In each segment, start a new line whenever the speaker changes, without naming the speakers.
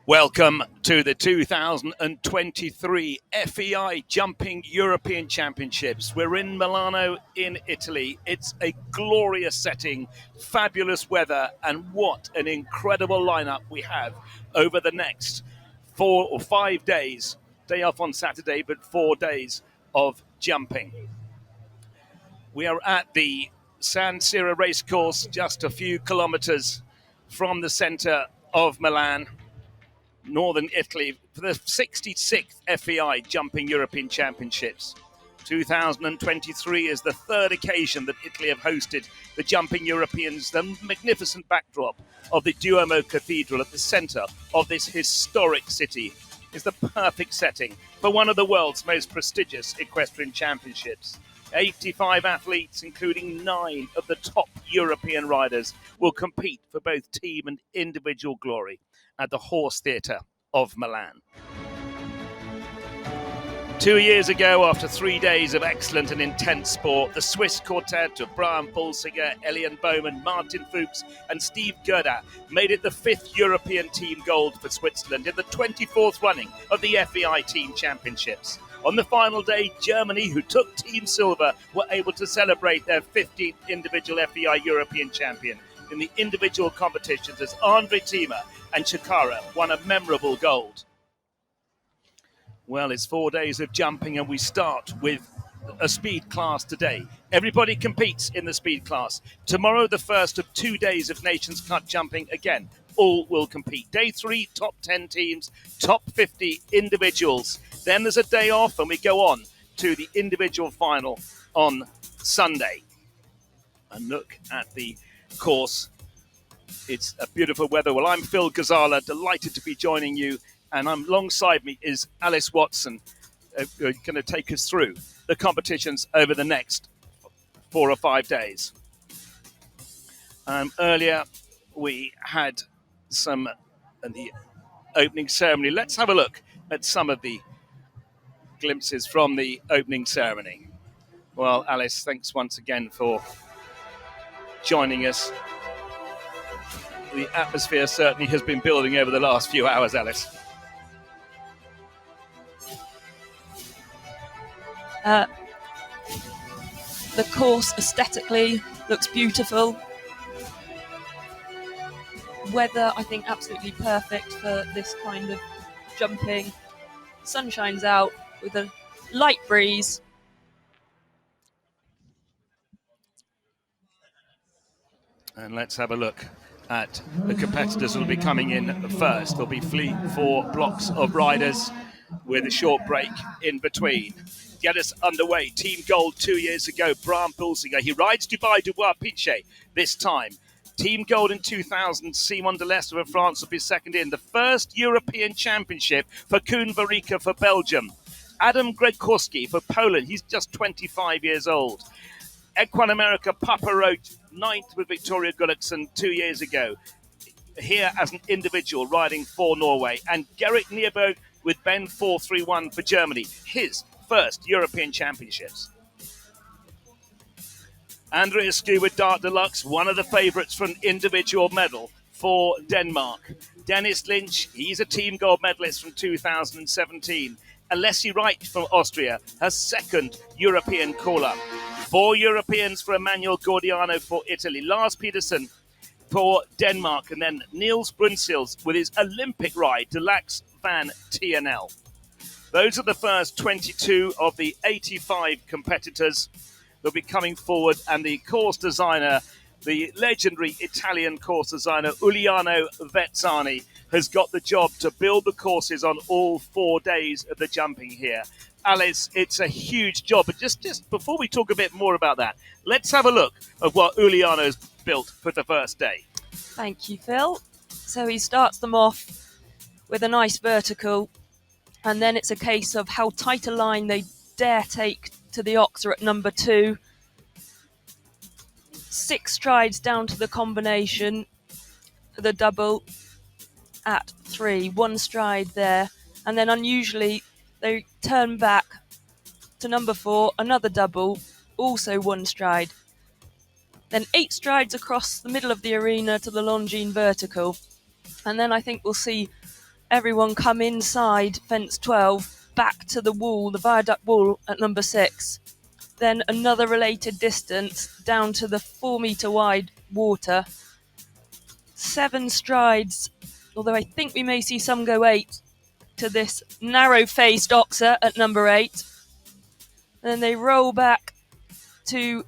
Welcome to the 2023 FEI Jumping European Championships. We're in Milano in Italy. It's a glorious setting, fabulous weather, and what an incredible lineup we have over the next 4 or 5 days. Day off on Saturday, but 4 days of jumping. We are at the San Siro racecourse, just a few kilometers from the center of Milan, Northern Italy, for the 66th FEI Jumping European Championships. 2023 is the third occasion that Italy have hosted the Jumping Europeans, the magnificent backdrop of the Duomo Cathedral at the center of this historic city is the perfect setting for one of the world's most prestigious equestrian championships. 85 athletes, including 9 of the top European riders, will compete for both team and individual glory at the Horse Theatre of Milan. 2 years ago, after 3 days of excellent and intense sport, the Swiss quartet of Brian Pulsiger, Elian Bowman, Martin Fuchs and Steve Gerda made it the 5th European team gold for Switzerland in the 24th running of the FEI Team Championships. On the final day, Germany, who took Team Silver, were able to celebrate their 15th individual FEI European champion in the individual competitions as Andre Thiemer and Chikara won a memorable gold. Well, it's 4 days of jumping and we start with a speed class today. Everybody competes in the speed class. Tomorrow, the first of 2 days of Nations Cup jumping. Again, all will compete. Day 3, top 10 teams, top 50 individuals. Then there's a day off and we go on to the individual final on Sunday. And look at the course. It's a beautiful weather. Well, I'm Phil Gazala, delighted to be joining you. And alongside me is Alice Watson, going to take us through the competitions over the next 4 or 5 days. Earlier, we had some in the opening ceremony. Let's have a look at some of the glimpses from the opening ceremony. Well, Alice, thanks once again for joining us. The atmosphere certainly has been building over the last few hours, Alice.
The course aesthetically looks beautiful. Weather, I think, absolutely perfect for this kind of jumping. Sun shines out with a light breeze.
And let's have a look at the competitors who will be coming in first. There'll be 4 blocks of riders with a short break in between. Get us underway. Team Gold 2 years ago, Brian Pulsiger. He rides Dubai Dubois Piche this time. Team Gold in 2000, Simon de Lester of France will be second in. The first European Championship for Koen Verrieke for Belgium. Adam Gregorski for Poland. He's just 25 years old. Equine America, Papa Roach, 9th with Victoria Gullikson 2 years ago. Here as an individual riding for Norway. And Gerrit Nierberg with Ben 431 for Germany. His first European Championships. Andreas Skue with Dart Deluxe, one of the favourites for an individual medal for Denmark. Dennis Lynch, he's a team gold medalist from 2017. Alessi Wright from Austria, her second European call-up. 4 Europeans for Emmanuel Gordiano for Italy. Lars Petersen for Denmark. And then Niels Brunsils with his Olympic ride, Deluxe Van TNL. Those are the first 22 of the 85 competitors that will be coming forward. And the course designer, the legendary Italian course designer, Uliano Vezzani, has got the job to build the courses on all 4 days of the jumping here. Alice, it's a huge job. But just before we talk a bit more about that, let's have a look at what Uliano's built for the first day.
Thank you, Phil. So he starts them off with a nice vertical, and then it's a case of how tight a line they dare take to the oxer at number 2. 6 strides down to the combination, the double at 3, 1 stride there, and then unusually they turn back to number 4, another double, also 1 stride. Then 8 strides across the middle of the arena to the Longines vertical, and then I think we'll see everyone come inside fence 12, back to the wall, the viaduct wall at number 6. Then another related distance down to the 4-metre wide water. 7 strides, although I think we may see some go 8, to this narrow-faced oxer at number 8. And then they roll back to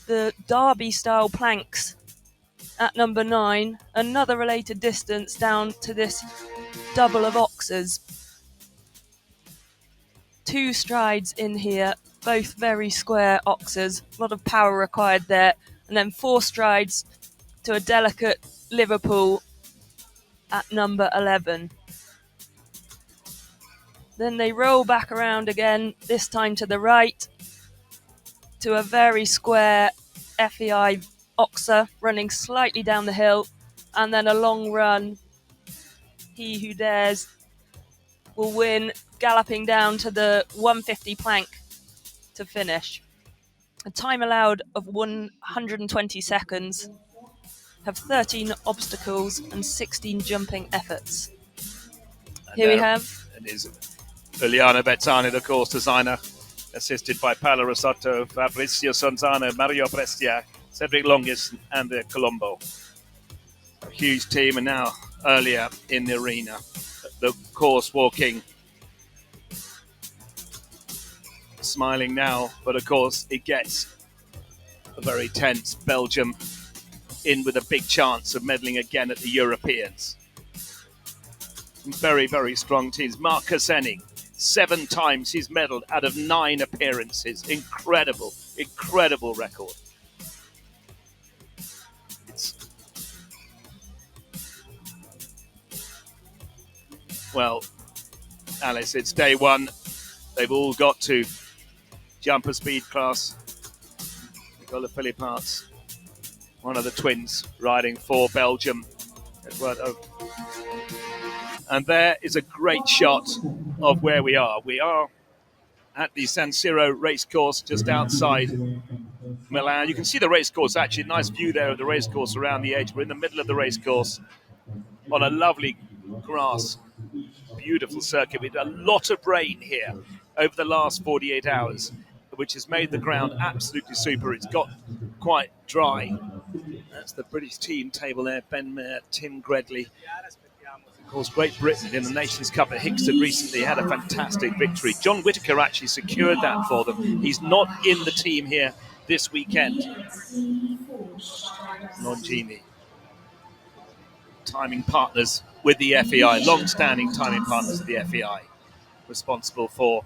the Derby-style planks at number 9. Another related distance down to this double of oxers. 2 strides in here, both very square oxers. A lot of power required there. And then 4 strides to a delicate Liverpool at number 11. Then they roll back around again, this time to the right, to a very square FEI oxer running slightly down the hill, and then a long run. He who dares will win, galloping down to the 150 plank to finish. A time allowed of 120 seconds, have 13 obstacles and 16 jumping efforts. And here we have...
It is Giuliano Bezzani, the course designer, assisted by Paolo Rosotto, Fabrizio Sonzano, Mario Prestia, Cedric Longis and Colombo. A huge team, and now earlier in the arena, the course walking, smiling now, but of course it gets a very tense. Belgium in with a big chance of medaling again at the Europeans. Some very, very strong teams. Mark Kosening, 7 times he's medalled out of 9 appearances. Incredible, incredible record. Well, Alice, it's day 1. They've all got to jump a speed class. Nicola Philipparts, one of the twins, riding for Belgium. Eduardo. And there is a great shot of where we are. We are at the San Siro racecourse just outside Milan. You can see the racecourse, actually, nice view there of the racecourse around the edge. We're in the middle of the racecourse on a lovely grass, beautiful circuit with a lot of rain here over the last 48 hours, which has made the ground absolutely super. It's got quite dry. That's the British team table there. Ben Mayer, Tim Gredley. Of course, Great Britain in the Nations Cup at Hickston recently had a fantastic victory. John Whittaker actually secured that for them. He's not in the team here this weekend. Longini, timing partners with the FEI, long-standing timing partners of the FEI, responsible for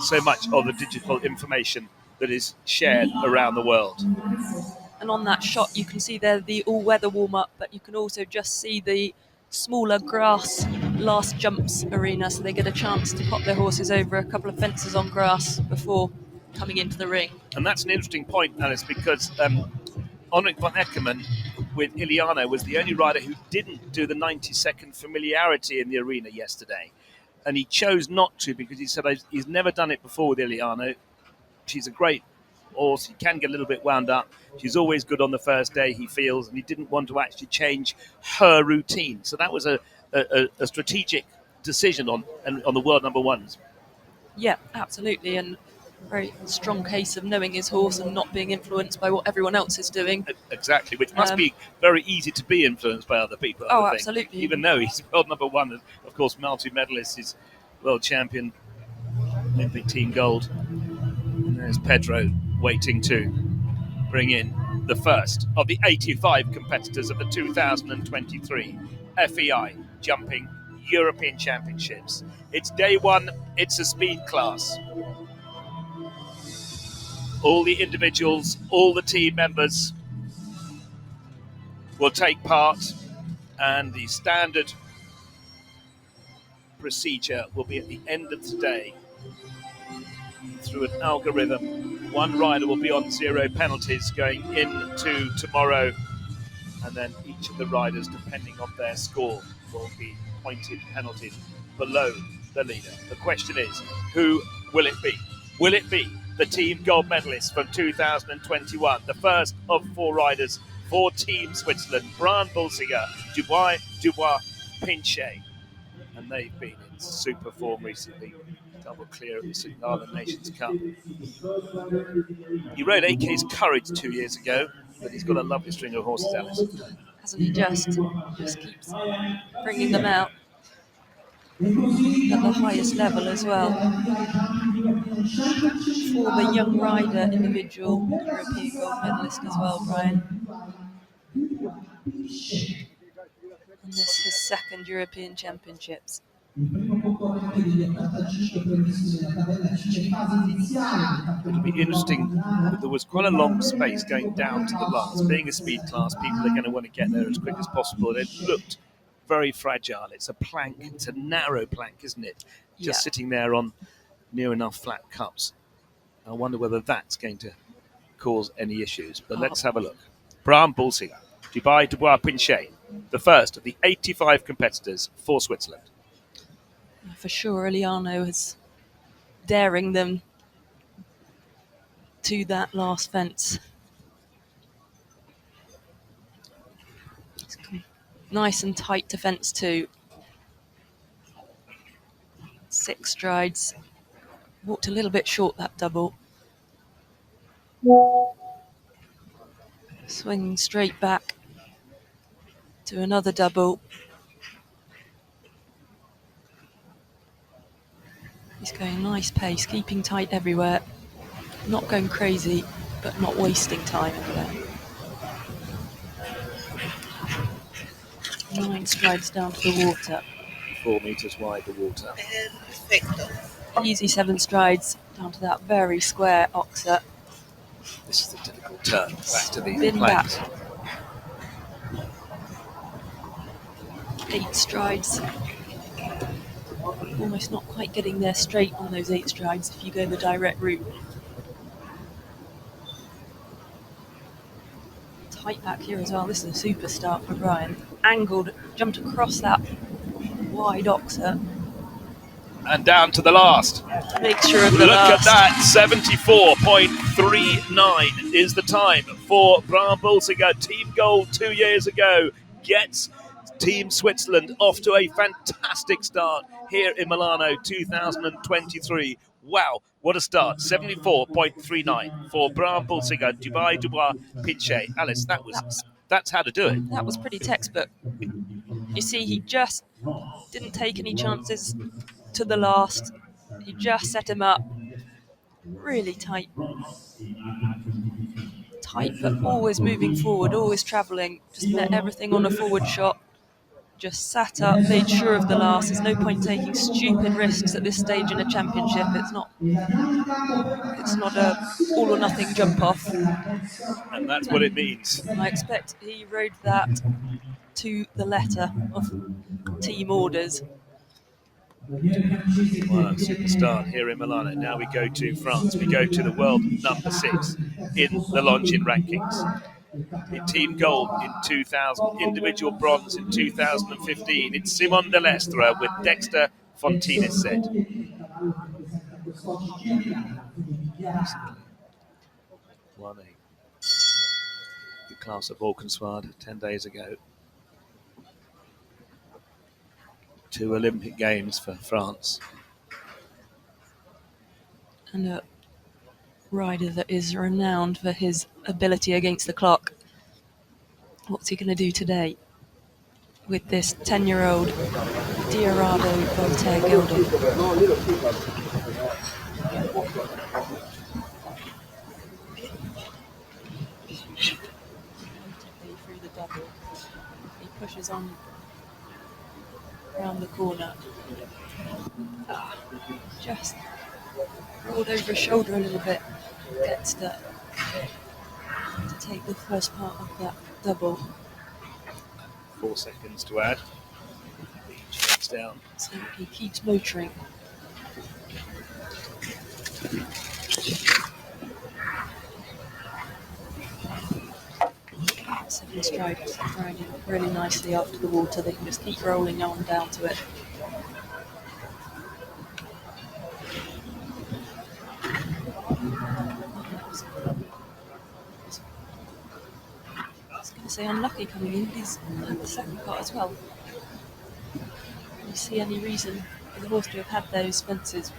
so much of the digital information that is shared around the world.
And on that shot, you can see there the all-weather warm-up, but you can also just see the smaller grass last jumps arena, so they get a chance to pop their horses over a couple of fences on grass before coming into the ring.
And that's an interesting point, Alice, because Henrik von Eckermann with Iliano was the only rider who didn't do the 90-second familiarity in the arena yesterday. And he chose not to because he said he's never done it before with Iliano. She's a great horse. He can get a little bit wound up. She's always good on the first day, he feels, and he didn't want to actually change her routine. So that was a strategic decision on the world number ones.
Yeah, absolutely. And very strong case of knowing his horse and not being influenced by what everyone else is doing.
Exactly, which must be very easy to be influenced by other people.
Oh, absolutely.
Even though he's world number 1, and of course multi-medalist, he's world champion, Olympic team gold. And there's Pedro waiting to bring in the first of the 85 competitors of the 2023 FEI Jumping European Championships. It's day 1, it's a speed class. All the individuals, all the team members will take part, and the standard procedure will be at the end of today. Through an algorithm, one rider will be on 0 penalties going into tomorrow, and then each of the riders, depending on their score, will be pointed penalties below the leader. The question is, who will it be? Will it be the team gold medalist from 2021, the first of 4 riders for Team Switzerland, Brian Bulsinger, Dubois, Pinchet? they've been in super form recently. Double clear at the St. Ireland Nations Cup. He rode AK's Courage 2 years ago, but he's got a lovely string of horses, Alice.
Hasn't he just keeps bringing them out at the highest level as well. Former young rider, individual European gold medalist as well, Brian. And this is his second European Championships.
It'll be interesting. There was quite a long space going down to the last. Being a speed class, people are going to want to get there as quick as possible. It looked very fragile. It's a plank. It's a narrow plank, isn't it? Just sitting there on near enough flat cups. I wonder whether that's going to cause any issues. But let's have a look. Bram Bulsinger, Dubai Dubois Pinchet, the first of the 85 competitors for Switzerland.
For sure, Eliano is daring them to that last fence. Nice and tight to fence too. 6 strides. Walked a little bit short, that double. Swinging straight back to another double. He's going nice pace, keeping tight everywhere. Not going crazy, but not wasting time anywhere. 9 strides down to the water.
4 meters wide, the water.
Easy 7 strides down to that very square oxer.
This is the difficult turn back to the
Spin
planks.
back. 8 strides. Almost not quite getting there straight on those 8 strides if you go the direct route. Tight back here as well. This is a super start for Brian. Angled, jumped across that wide oxer.
And down to the last.
Mixture of the
Look
last.
at that, 74.39 is the time for Bram Bulsinger. Team Gold 2 years ago gets Team Switzerland off to a fantastic start here in Milano 2023. Wow, what a start. 74.39 for Bram Bulsinger, Dubai Dubois Pinchet. Alice, that's how to do it.
That was pretty textbook. You see, he just didn't take any chances to the last. He just set him up. Really tight. Tight, but always moving forward, always travelling. Just met everything on a forward shot. Just sat up, made sure of the last. There's no point taking stupid risks at this stage in a championship. It's not a all or nothing jump off.
And that's what it means.
And I expect he rode that to the letter of team orders.
Well, super start here in Milano. Now we go to France. We go to the world number 6 in the Longines rankings. In team gold in 2000, individual bronze in 2015. It's Simon Delestre with Dexter Fontinis said. Won the class of Valkenswaard 10 days ago. 2 Olympic Games for France.
And a rider that is renowned for his ability against the clock. What's he going to do today with this 10-year-old Diarado Voltaire Gelding? Through the double. He pushes on around the corner. Just rolled over his shoulder a little bit. Gets to take the first part of that double.
4 seconds to add. Checks down.
So he keeps motoring. Seven strides, riding really nicely after the water. They can just keep rolling on down to it. I was going to say unlucky coming in, but he's had the second part as well. you see any reason for the horse to have had those fences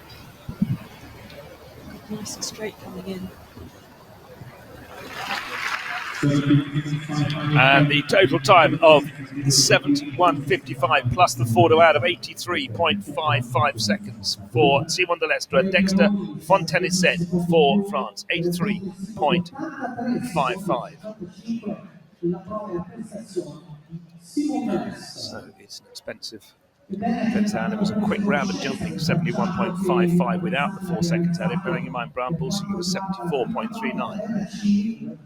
nice and straight coming in.
And the total time of 71.55 plus the 4 to out of 83.55 seconds for Simon de Lestre and Dexter Fontenay for France. 83.55. So it's an expensive fence out. It was a quick round of jumping, 71.55 without the 4 seconds at it. Bearing in mind, Brown Bulsing was 74.39.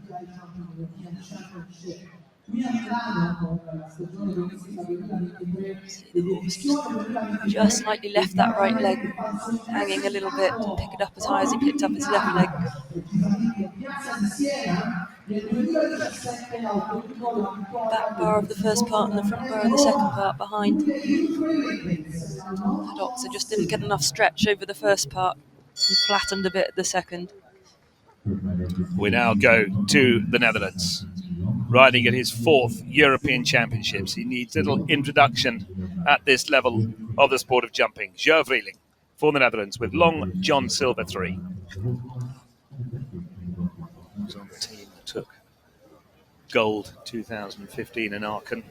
Just slightly left that right leg hanging a little bit. Didn't pick it up as high as he picked up his left leg. Back bar of the first part and the front bar of the second part behind. That Oxer just didn't get enough stretch over the first part and flattened a bit at the second.
We now go to the Netherlands. Riding at his 4th European Championships. He needs little introduction at this level of the sport of jumping. Jo Vreeling for the Netherlands with Long John Silver 3. Who's on the team that took gold 2015 in Aachen.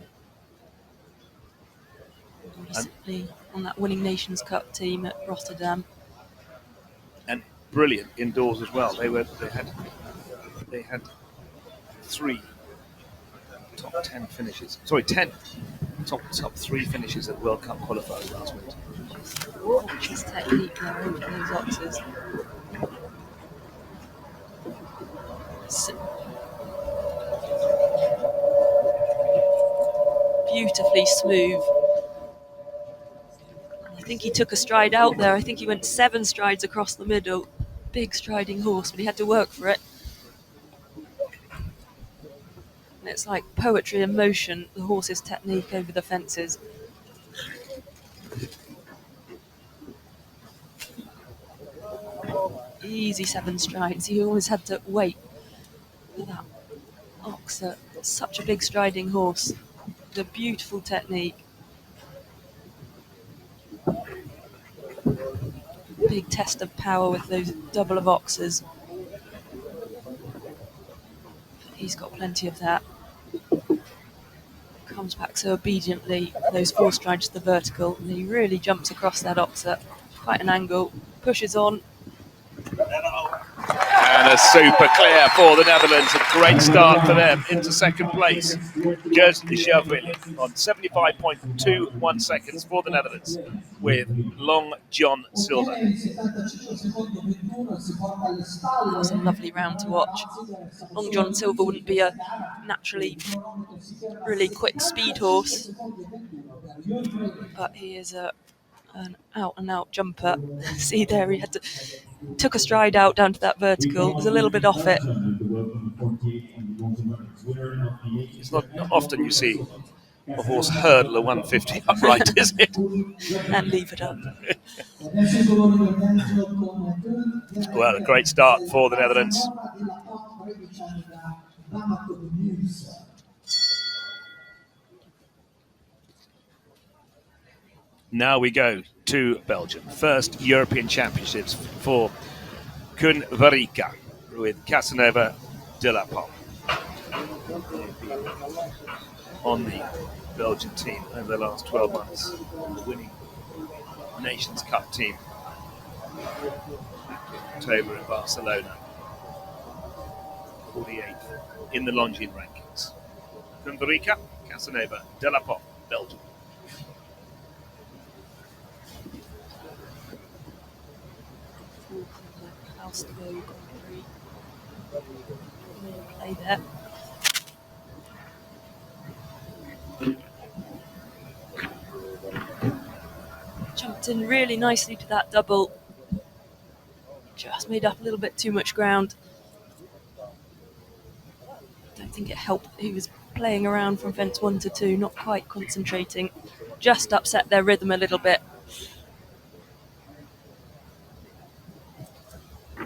Recently on that winning Nations Cup team at Rotterdam.
And brilliant indoors as well. They had 3 top 10 finishes. Sorry, 10 top 3 finishes at World Cup qualifiers last week.
Watch his technique there over those oxes. Beautifully smooth. I think he took a stride out there. I think he went 7 strides across the middle. Big striding horse, but he had to work for it. And it's like poetry in motion, the horse's technique over the fences. Easy 7 strides. He always had to wait for that Oxer. Such a big striding horse. The beautiful technique. Big test of power with those double of Oxers. He's got plenty of that. Comes back so obediently, those 4 strides to the vertical, and he really jumps across that Oxer. Quite an angle. Pushes on.
And a super clear for the Netherlands. A great start for them into second place. Gert Jo Vreeling on 75.21 seconds for the Netherlands with Long John Silver.
That was a lovely round to watch. Long John Silver wouldn't be a naturally really quick speed horse, but he is an out-and-out jumper. See there, he took a stride out down to that vertical. Was a little bit off it.
It's not often you see a horse hurdle a 150 upright, is it?
And leave it up.
Well, a great start for the Netherlands. Now we go to Belgium. First European Championships for Kun Varika with Casanova de la Pomme. On the Belgian team over the last 12 months, winning Nations Cup team October in Barcelona, 48th in the Longines rankings. Kun Varika, Casanova de la Pomme, Belgium.
House to go, play there. Jumped in really nicely to that double. Just made up a little bit too much ground. Don't think it helped. He was playing around from fence 1 to 2, not quite concentrating. Just upset their rhythm a little bit.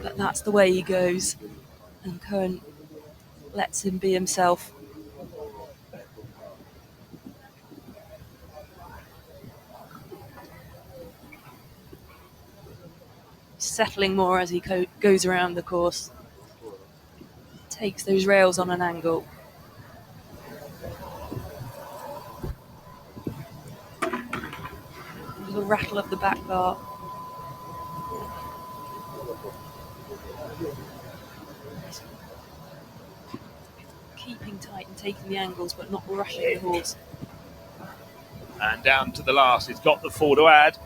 But that's the way he goes. And Cohen lets him be himself. settling more as he goes around the course. Takes those rails on an angle. The rattle of the back bar. Keeping tight and taking the angles, but not rushing the horse.
And down to the last, he's got the 4 to add.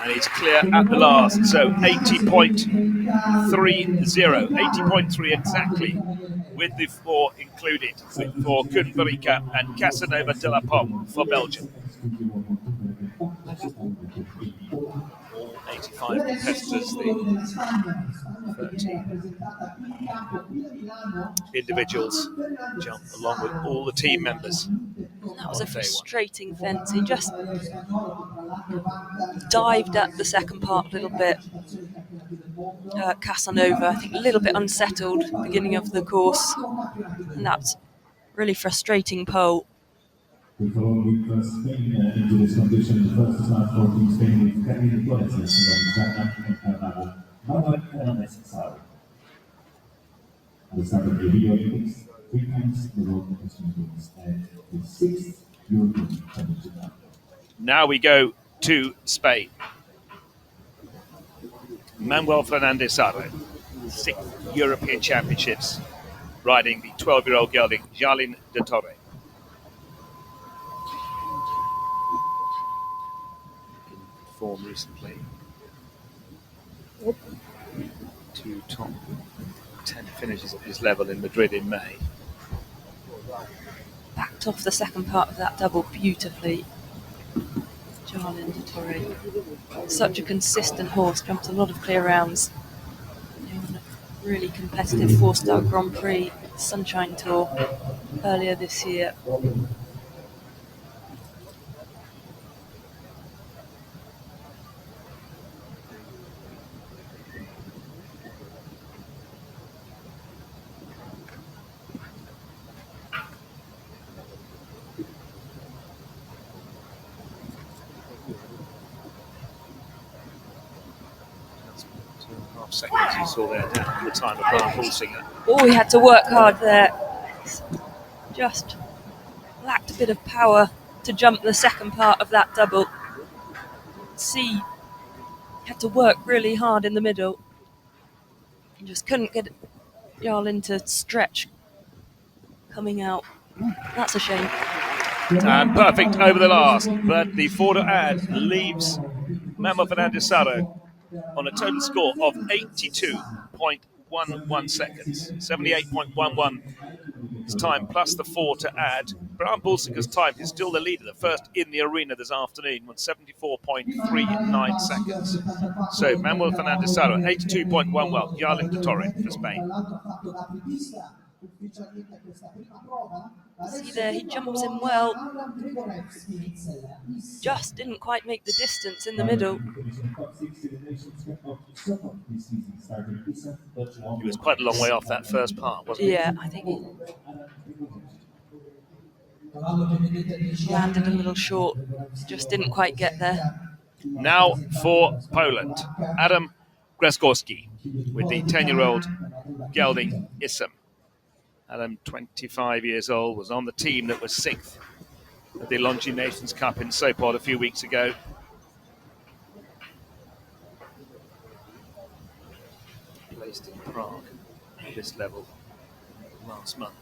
And he's clear at the last. So 80.30, 80.3 exactly, with the 4 included for Kunvarica and Casanova de la Pomme for Belgium. All 85 competitors, the 30 individuals jump along with all the team members.
That was a frustrating fence. He just dived at the second part a little bit. Casanova, I think, a little bit unsettled beginning of the course, and that's really frustrating pole.
We follow with Spain into this competition. The first start for Team Spain with Camille Torres and Zana and Carnaval. Manuel Hernandez Sal. At the start of the Rio Olympics, 3 times the world competition games and the 6th European Championship.
Now we go to Spain. Manuel Fernandez Saro, 6th European Championships, riding the 12-year-old gelding Jalin de Torre. Form recently. 2 top 10 finishes at his level in Madrid in May.
Backed off the second part of that double beautifully. Jalin de Torre. Such a consistent horse, jumps a lot of clear rounds. Really competitive 4-star Grand Prix Sunshine Tour earlier this year.
Seconds you saw there down the time of Brian Pulsinger.
Oh, he had to work hard there. Just lacked a bit of power to jump the second part of that double. See, had to work really hard in the middle. And just couldn't get Jalin to stretch coming out. That's a shame.
And perfect over the last, but the 4 to add leaves Manuel Fernandez Saro on a total score of 82.11 seconds. 78.11 his time plus the 4 to add. Brian Pulsinger's time is still the leader, the first in the arena this afternoon, with 74.39 seconds. So Manuel Fernandez Saro, 82.11, Jalin de Torre for Spain.
See there, he jumps in well. Just didn't quite make the distance in the middle.
He was quite a long way off that first part, wasn't he?
Yeah, I think he landed a little short. Just didn't quite get there.
Now for Poland, Adam Grzegorski with the 10-year-old gelding Isam. Adam, 25 years old, was on the team that was 6th at the Longines Nations Cup in Sopot a few weeks ago. Placed in Prague at this level last month.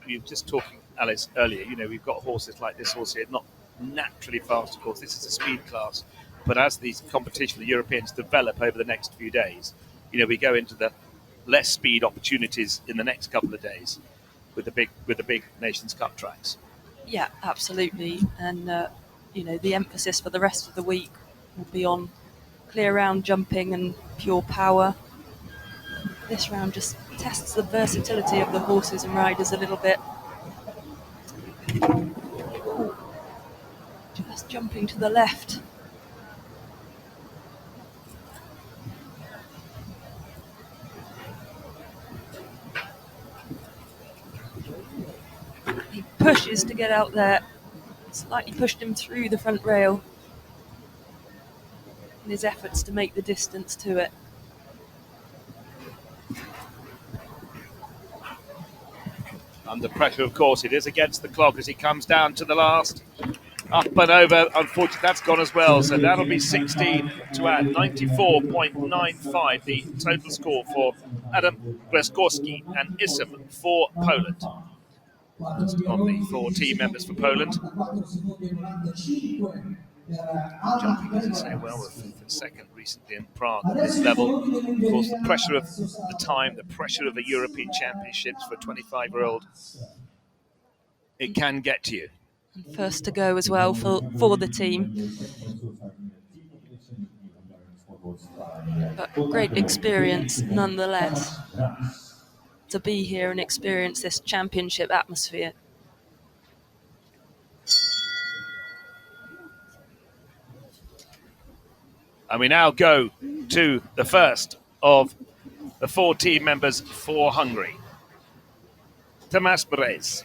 We were just talking, Alice, earlier, we've got horses like this horse here, not naturally fast, of course. This is a speed class. But as these competition, the Europeans develop over the next few days, we go into the less speed opportunities in the next couple of days with the big Nations Cup tracks.
Yeah, absolutely. And, the emphasis for the rest of the week will be on clear round jumping and pure power. This round just tests the versatility of the horses and riders a little bit. Just jumping to the left. pushes to get out there. Slightly pushed him through the front rail in his efforts to make the distance to it.
Under pressure, of course, it is against the clock as he comes down to the last. Up and over, unfortunately, that's gone as well. So that'll be 16 to add, 94.95, the total score for Adam Grzegorski and Isam for Poland. First of the 4 team members for Poland. Jumping, as I say, well, with 5th and 2nd recently in Prague at this level. Of course, the pressure of the time, the pressure of the European Championships for a 25-year-old, it can get to you.
First to go as well for the team. But great experience nonetheless to be here and experience this championship atmosphere.
And we now go to the first of the 4 team members for Hungary. Tomas Mrez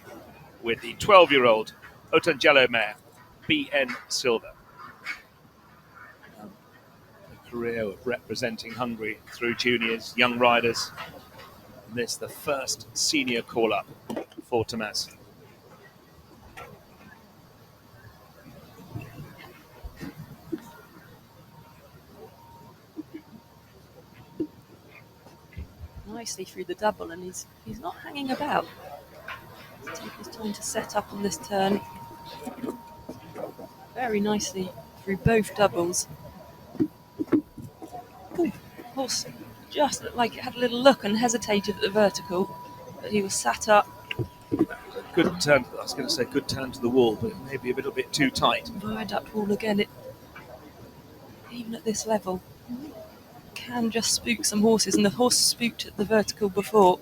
with the 12-year-old Otangelo Mare, BN Silva. A career of representing Hungary through juniors, young riders. And this the first senior call-up for Tomas.
Nicely through the double, and he's not hanging about. Take his time to set up on this turn. Very nicely through both doubles. Ooh, horse just looked like it had a little look and hesitated at the vertical, but he was sat up.
Good turn. I was going to say good turn to the wall, but maybe a little bit too tight.
Viaduct wall again. Even at this level, can just spook some horses, and the horse spooked at the vertical before.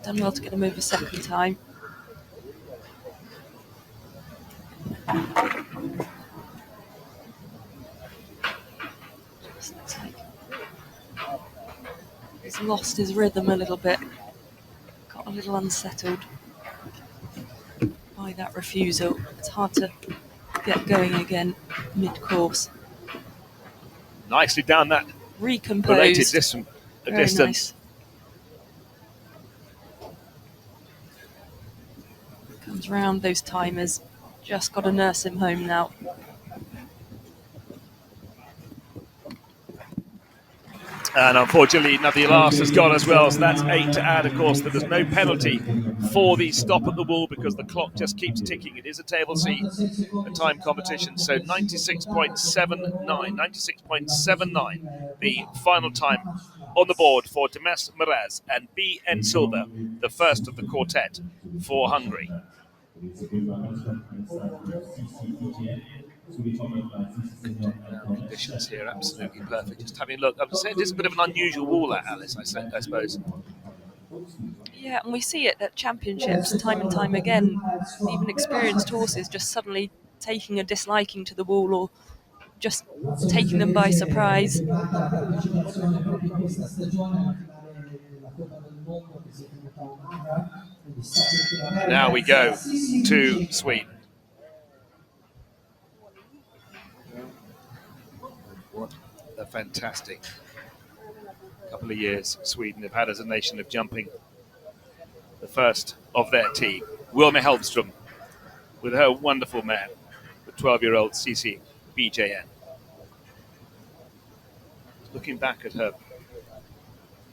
Done well to get him over second time. Just looks like he's lost his rhythm a little bit. Got a little unsettled by that refusal. It's hard to get going again mid-course.
Nicely down that
Recomposed.
distance.
Nice. Comes round those timers. Just got to nurse him home now.
And unfortunately, the last has gone as well, so that's 8 to add, of course. There's no penalty for the stop at the wall because the clock just keeps ticking. It is a table C, a time competition, so 96.79, the final time on the board for Tomas Mrez and BN Silva, the first of the quartet for Hungary. Conditions here, absolutely perfect. Just having a look. I'm saying this is a bit of an unusual wall, Alice, I suppose.
Yeah, and we see it at championships time and time again. Even experienced horses just suddenly taking a disliking to the wall or just taking them by surprise.
Now we go to Sweden. What a fantastic couple of years Sweden have had as a nation of jumping. The first of their team, Wilma Helmström, with her wonderful mare, the 12-year-old CC BJN. Looking back at her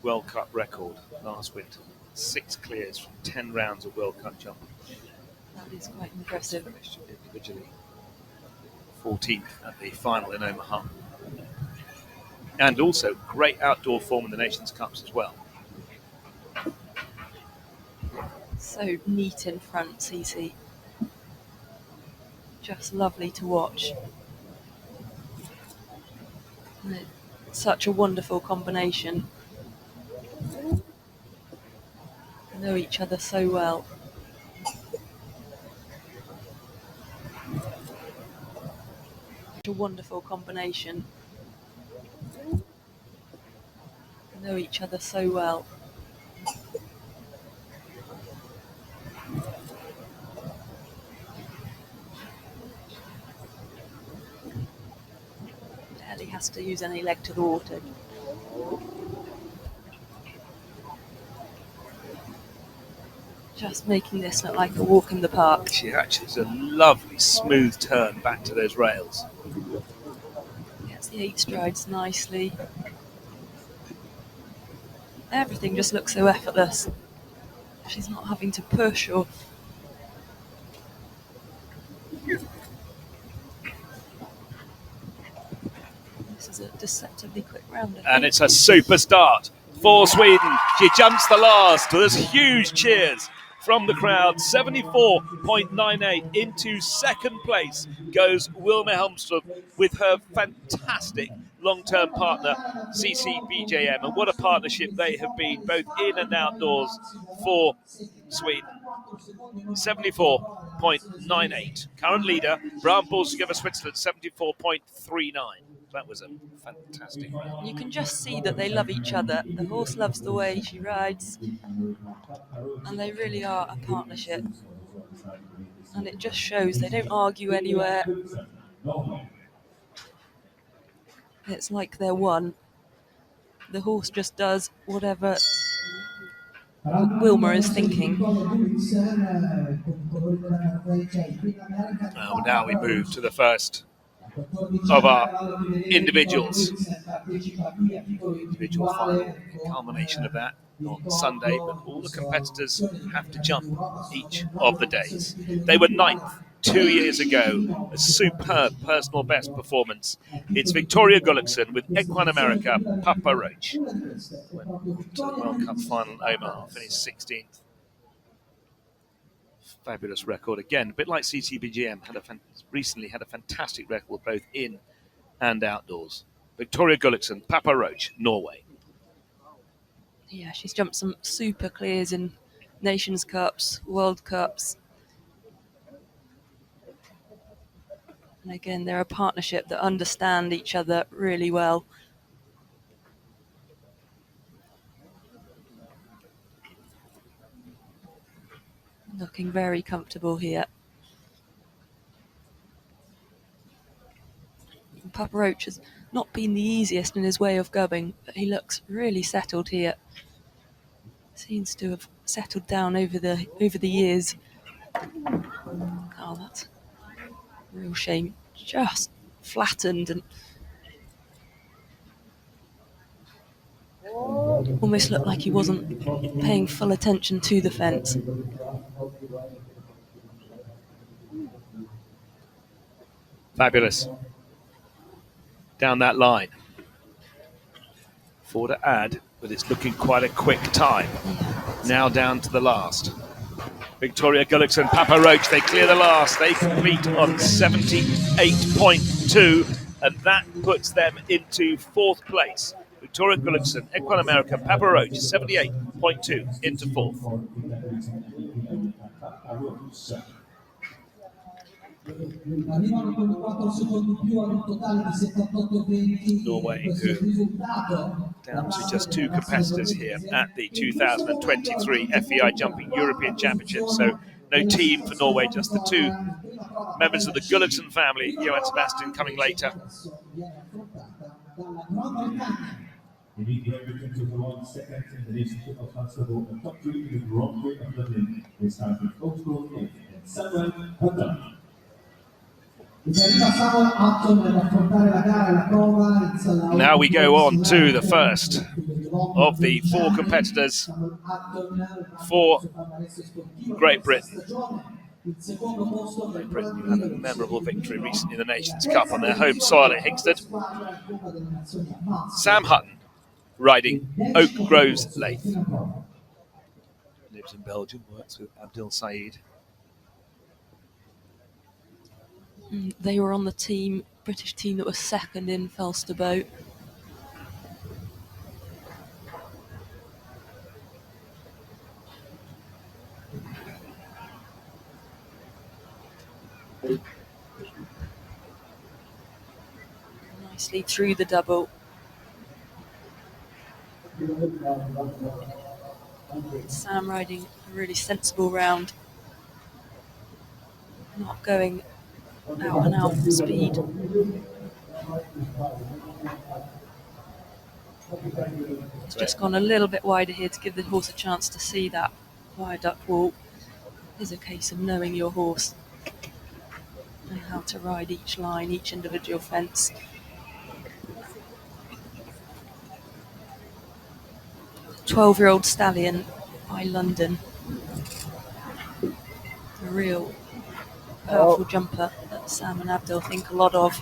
World Cup record last winter, 6 clears from 10 rounds of World Cup jumping.
That is quite impressive.
Finished individually 14th at the final in Omaha. And also great outdoor form in the Nations Cups as well.
So neat in front, CC. Just lovely to watch. Such a wonderful combination. They know each other so well. Such a wonderful combination. They know each other so well. Ellie has to use any leg to the water. Just making this look like a walk in the park.
She actually is a lovely smooth turn back to those rails.
Gets the 8 strides nicely. Everything just looks so effortless. She's not having to push or... This is a deceptively quick round.
And it's a super start for Sweden. She jumps the last. There's huge cheers from the crowd. 74.98 into second place goes Wilma Helmström with her fantastic long-term partner, CCBJM. And what a partnership they have been, both in and outdoors, for Sweden. 74.98. Current leader, Brown Borsiger Switzerland, 74.39. That was a fantastic round.
You can just see that they love each other. The horse loves the way she rides, and they really are a partnership. And it just shows they don't argue anywhere. It's like they're one. The horse just does whatever Wilma is thinking.
Now we move to the first of our individuals. Individual final, culmination of that on Sunday, but all the competitors have to jump each of the days. They were 9th 2 years ago, a superb personal best performance. It's Victoria Gullikson with Equine America, Papa Roach. Went to the World Cup final in Omaha, finished 16th. Fabulous record again, a bit like CCBGM, recently had a fantastic record both in and outdoors. Victoria Gullikson, Papa Roach, Norway.
Yeah, she's jumped some super clears in Nations Cups, World Cups. And again, they're a partnership that understand each other really well. Looking very comfortable here. Papa Roach has not been the easiest in his way of going, but he looks really settled here. Seems to have settled down over the years. Oh, that's a real shame. Just flattened and almost looked like he wasn't paying full attention to the fence.
Fabulous. Down that line. 4 to add, but it's looking quite a quick time. Now down to the last. Victoria Gullikson, Papa Roach, they clear the last. They complete on 78.2, and that puts them into 4th place. Victoria Gullikson, Equine America, Papa Roach, 78.2 into 4th. Norway, who down to just 2 competitors here at the 2023 FEI Jumping European Championships. So no team for Norway, just the 2 members of the Gullikson family, Johan Sebastian coming later. Now we go on to the first of the 4 competitors for Great Britain. Great Britain, who had a memorable victory recently in the Nations Cup on their home soil at Hingsted. Sam Hutton riding Oak Groves Lathe. Lives in Belgium, works with Abdul Saeed.
They were on the team, British team that was 2nd in Falsterbo. Nicely through the double. Sam riding a really sensible round. Not going out and out speed. It's just gone a little bit wider here to give the horse a chance to see that viaduct wall. It is a case of knowing your horse and how to ride each line, each individual fence. "12-Year-Old Stallion" by London. A real powerful jumper that Sam and Abdul think a lot of.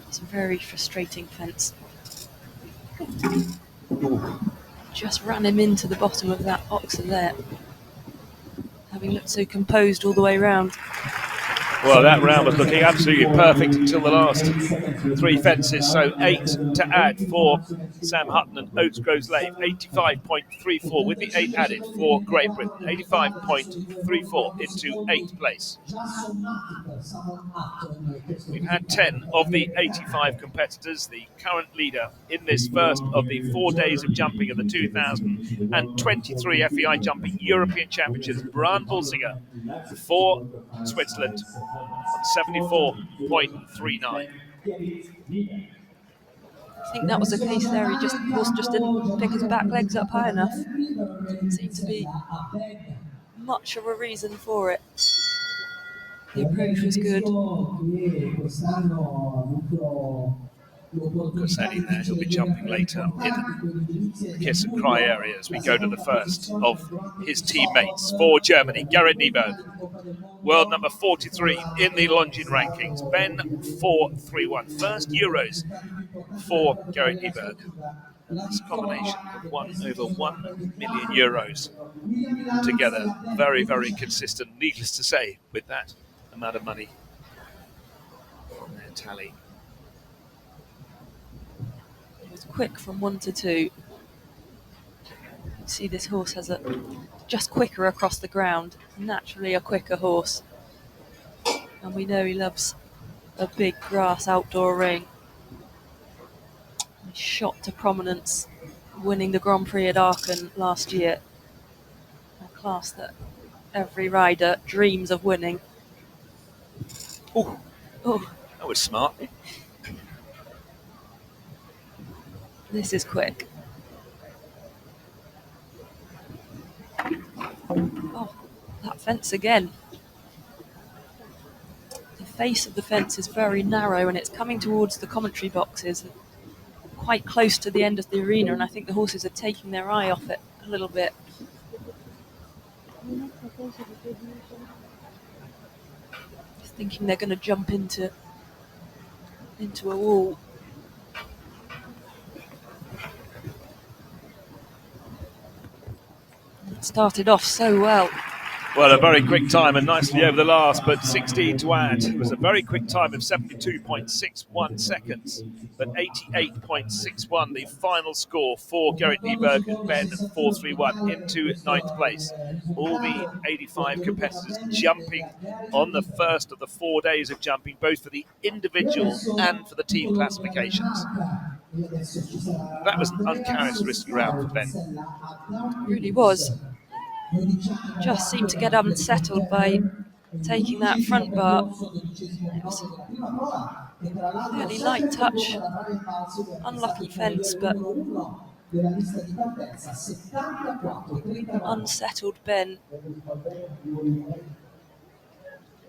It's a very frustrating fence. Just ran him into the bottom of that boxer there, having looked so composed all the way round.
Well, that round was looking absolutely perfect until the last 3 fences. So 8 to add for Sam Hutton and Oaks Groves Lave. 85.34 with the 8 added for Great Britain. 85.34 into 8th place. We've had 10 of the 85 competitors. The current leader in this first of the 4 days of jumping of the 2023 FEI Jumping European Championships, Brian Bulsinger for Switzerland on 74.39.
I think that was the case there. The horse just didn't pick his back legs up high enough. Didn't seem to be much of a reason for it. The approach was good.
Corsani there, he'll be jumping later in the kiss and cry area as we go to the first of his teammates for Germany. Gerrit Nieberg, world number 43 in the Longines rankings. Ben 431, first Euros for Gerrit Nieberg. And this combination have won over 1 million euros together. Very, very consistent, needless to say, with that amount of money on their tally.
It was quick from 1 to 2. You see this horse has just quicker across the ground, naturally a quicker horse. And we know he loves a big grass outdoor ring. He shot to prominence, winning the Grand Prix at Aachen last year. A class that every rider dreams of winning.
Oh, that was smart.
This is quick. Oh, that fence again. The face of the fence is very narrow and it's coming towards the commentary boxes, quite close to the end of the arena, and I think the horses are taking their eye off it a little bit. Just thinking they're going to jump into a wall. It started off so well.
Well, a very quick time and nicely over the last, but 16 to add. It was a very quick time of 72.61 seconds, but 88.61 the final score for Gerrit Nieberg and Ben 431 into 9th place. All the 85 competitors jumping on the first of the 4 days of jumping, both for the individual and for the team classifications. That was an uncharacteristic round for Ben.
It really was. Just seemed to get unsettled by taking that front bar. It was a fairly light touch, unlucky fence, but unsettled Ben.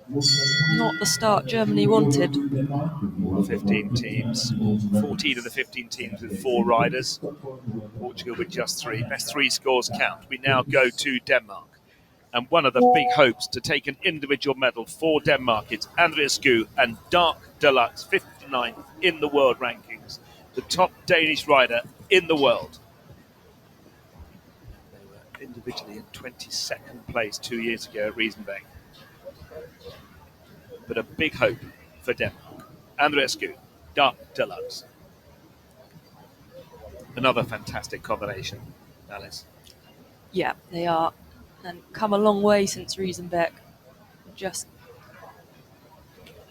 Not the start Germany wanted.
15 teams, 14 of the 15 teams with 4 riders. Portugal with just 3. Best 3 scores count. We now go to Denmark. And one of the big hopes to take an individual medal for Denmark is Andreas Skue and Dark Deluxe, 59th in the world rankings. The top Danish rider in the world. They were individually in 22nd place 2 years ago at Riesenbeck. But a big hope for Denmark. Andreas Skue, Dark Deluxe. Another fantastic combination, Alice.
Yeah, they are. And come a long way since Riesenbeck. Just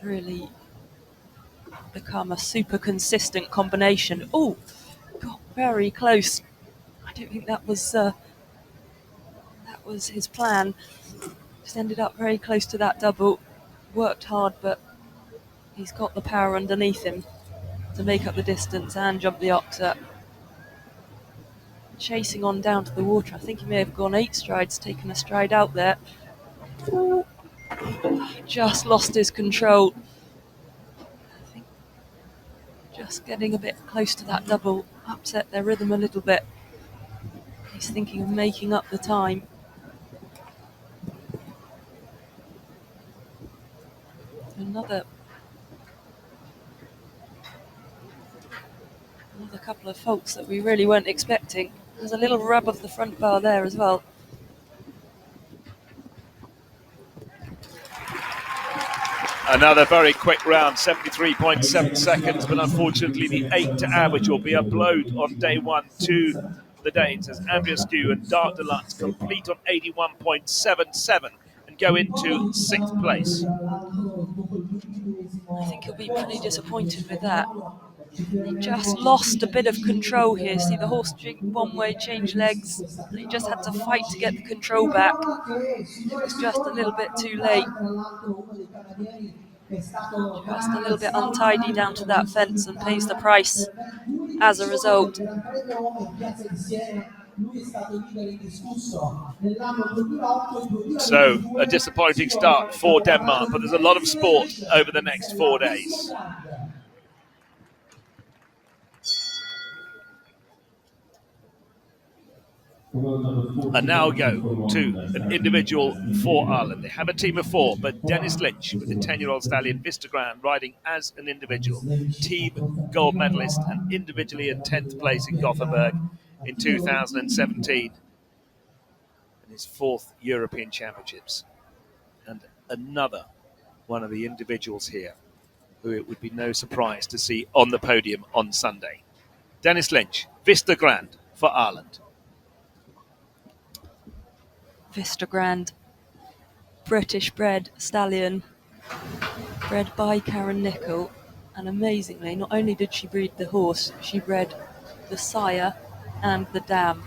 really become a super consistent combination. Oh, got very close. I don't think that was that was his plan. Just ended up very close to that double. Worked hard, but he's got the power underneath him to make up the distance and jump the oxer. Chasing on down to the water. I think he may have gone 8 strides, taken a stride out there. Ooh. Just lost his control. I think just getting a bit close to that double upset their rhythm a little bit. He's thinking of making up the time. Another couple of faults that we really weren't expecting. There's a little rub of the front bar there as well.
Another very quick round, 73.7 seconds, but unfortunately the 8 to average will be a blow on day 1 to the Danes as Andriescu and Dark Deluxe complete on 81.77 and go into 6th place.
I think he'll be pretty disappointed with that. He just lost a bit of control here. See the horse one way, change legs. He just had to fight to get the control back. It was just a little bit too late. Just a little bit untidy down to that fence and pays the price as a result.
So a disappointing start for Denmark, but there's a lot of sport over the next 4 days. And now go to an individual for Ireland. They have a team of 4, but Dennis Lynch with the 10-year-old stallion Vistagram riding as an individual. Team gold medalist and individually in 10th place in Gothenburg in 2017. And his 4th European Championships. And another one of the individuals here who it would be no surprise to see on the podium on Sunday. Dennis Lynch, Vistagram for Ireland.
Vistagram, British-bred stallion, bred by Karen Nicol, and amazingly, not only did she breed the horse, she bred the sire and the dam.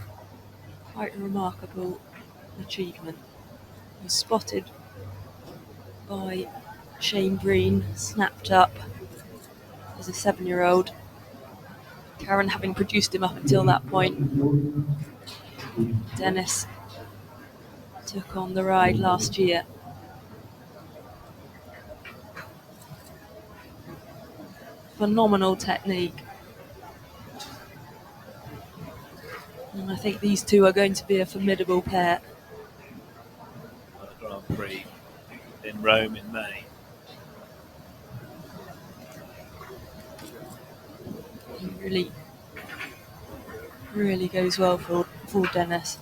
Quite a remarkable achievement. He was spotted by Shane Breen, snapped up as a 7-year-old. Karen having produced him up until that point. Dennis took on the ride last year. Phenomenal technique. And I think these two are going to be a formidable pair.
The Grand Prix in Rome in May.
He really goes well for Dennis.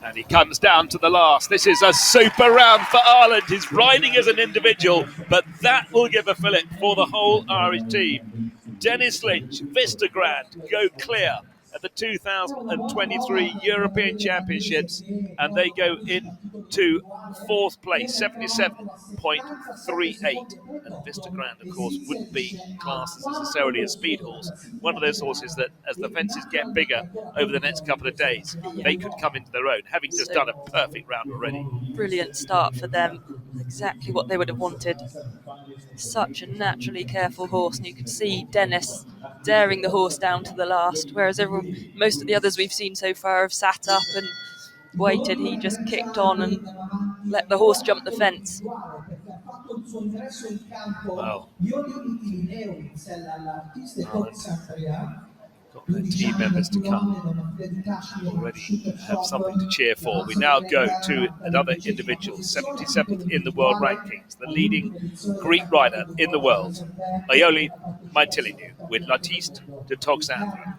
And he comes down to the last. This is a super round for Ireland. He's riding as an individual, but that will give a fillip for the whole Irish team. Dennis Lynch, Vistagram go clear at the 2023 European Championships, and they go into 4th place, 77.38. And Vistagram, of course, wouldn't be classed as necessarily a speed horse. One of those horses that, as the fences get bigger over the next couple of days, they could come into their own, having just done a perfect round already.
Brilliant start for them. Exactly what they would have wanted. Such a naturally careful horse, and you could see Dennis daring the horse down to the last, whereas most of the others we've seen so far have sat up and waited. He just kicked on and let the horse jump the fence.
Well, got their team members to come. Already have something to cheer for. We now go to another individual, 77th in the world rankings, the leading Greek rider in the world, Ioli Maitilinu, with Latiste de Toxandri.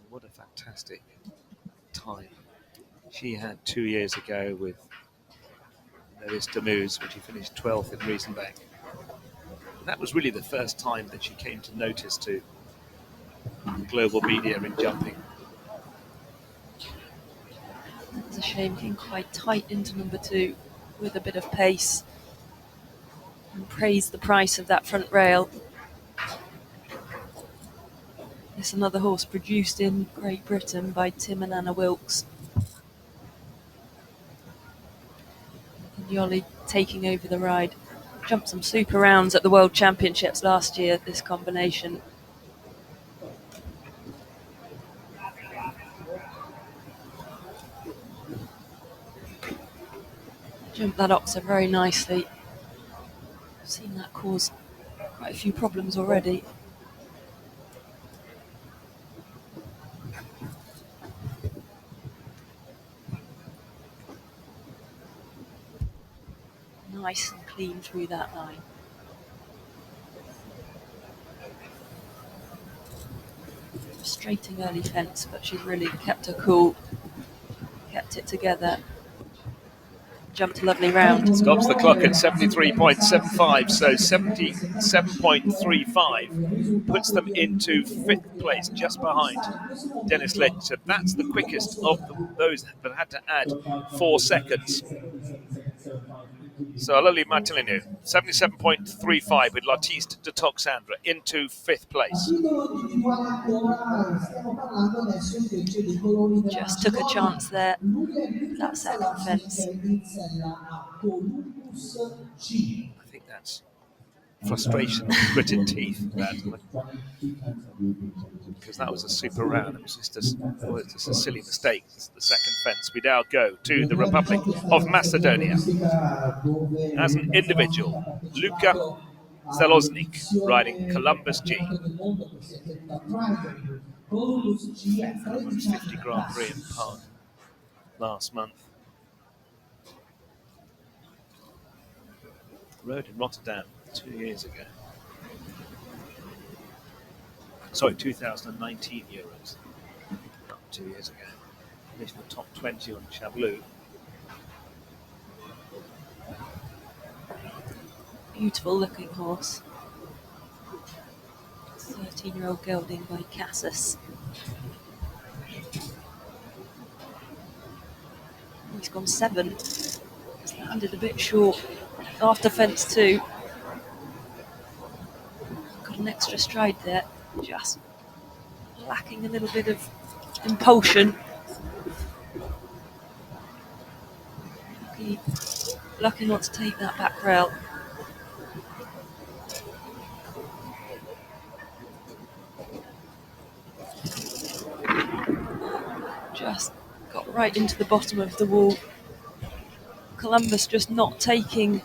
What a fantastic time she had 2 years ago with Lois Damouz, when she finished 12th in Riesenbeck. And that was really the first time that she came to notice to global media in jumping.
a shame, getting quite tight into number 2 with a bit of pace. And praise the price of that front rail. It's another horse produced in Great Britain by Tim and Anna Wilkes. And Yoli taking over the ride. Jumped some super rounds at the World Championships last year, this combination. Jumped that oxer very nicely. I've seen that cause quite a few problems already. Nice and clean through that line. Frustrating early fence, but she's really kept her cool, kept it together. Jumped a lovely round.
Stops the clock at 73.75, so 77.35 puts them into 5th place, just behind Dennis Lynch. So that's the quickest of those that had to add 4 seconds. So Lily Martellino, 77.35 with L'artiste de Toxandra into 5th place.
Just took a chance there, that second fence.
I think that's frustration, gritted teeth, because that was a super round. It was just a silly mistake, the second fence. We now go to the Republic of Macedonia. As an individual, Luka Zaloznik riding Columbus G. Columbus 50 Grand Prix in Park last month. Rode in Rotterdam 2 years ago. Sorry, 2019 Euros. Not 2 years ago. Finished the top 20 on Chablis.
Beautiful looking horse. 13-year-old gelding by Cassis. He's gone 7. He's landed a bit short after fence 2. Got an extra stride there, just lacking a little bit of impulsion. Lucky not to take that back rail. Just got right into the bottom of the wall. Columbus just not taking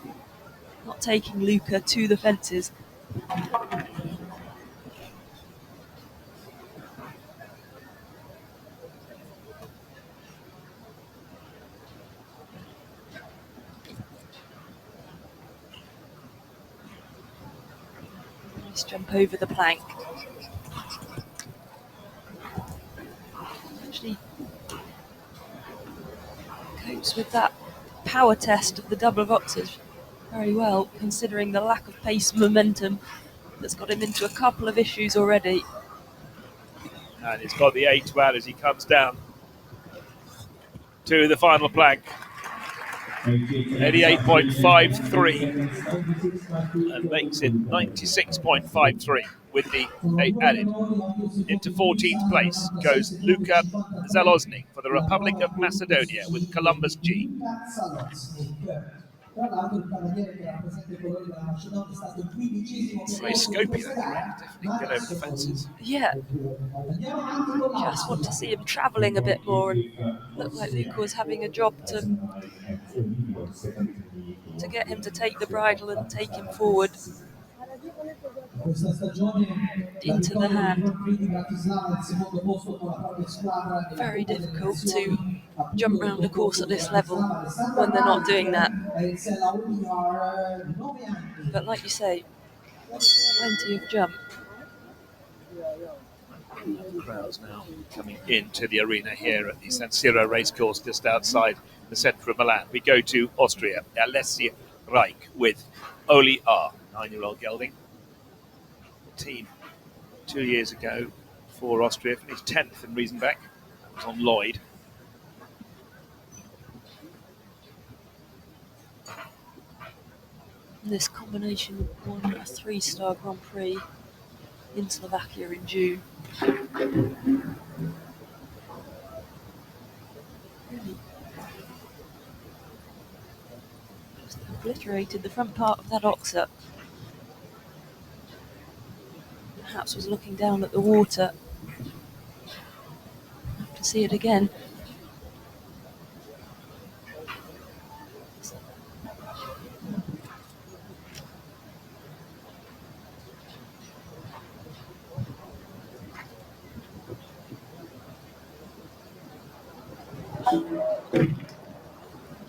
Luca to the fences. Nice jump over the plank. Actually copes with that power test of the double of oxers very well, considering the lack of pace and momentum that's got him into a couple of issues already.
And he's got the 8 to add as he comes down to the final plank. 88.53 and makes it 96.53 with the 8 added. Into 14th place goes Luka Zaloznik for the Republic of Macedonia with Columbus G. Very scopy that grade, definitely get over the fences.
Yeah. Just want to see him travelling a bit more, and looked like Luca was having a job to get him to take the bridle and take him forward into the hand. Very difficult to jump round a course at this level when they're not doing that. But like you say, plenty of jump.
Crowds now coming into the arena here at the San Siro racecourse just outside the centre of Milan. We go to Austria, Alessia Reich with Oli R, 9-year-old gelding. The team 2 years ago for Austria finished 10th in Riesenbeck. That was on Lloyd.
This combination won a 3-star Grand Prix in Slovakia in June. Really just obliterated the front part of that oxer. Perhaps was looking down at the water. Have to see it again.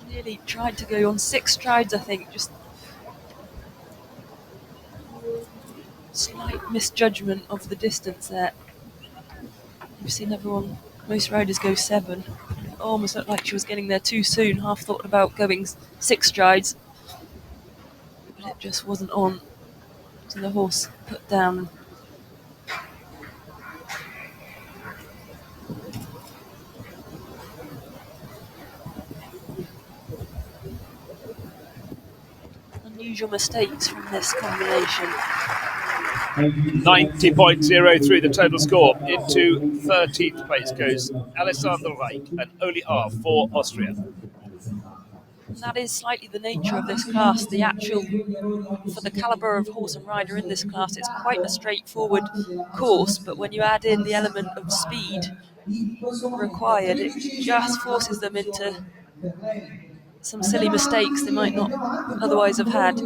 Nearly tried to go on 6 strides, I think. Just slight misjudgment of the distance there. You've seen most riders go 7. It almost looked like she was getting there too soon. Half thought about going 6 strides, but it just wasn't on. So the horse put down. Unusual mistakes from this combination.
90.03 the total score. Into 13th place goes Alessandro Reich and Oli R for Austria.
And that is slightly the nature of this class. For the calibre of horse and rider in this class, it's quite a straightforward course, but when you add in the element of speed required, it just forces them into some silly mistakes they might not otherwise have had.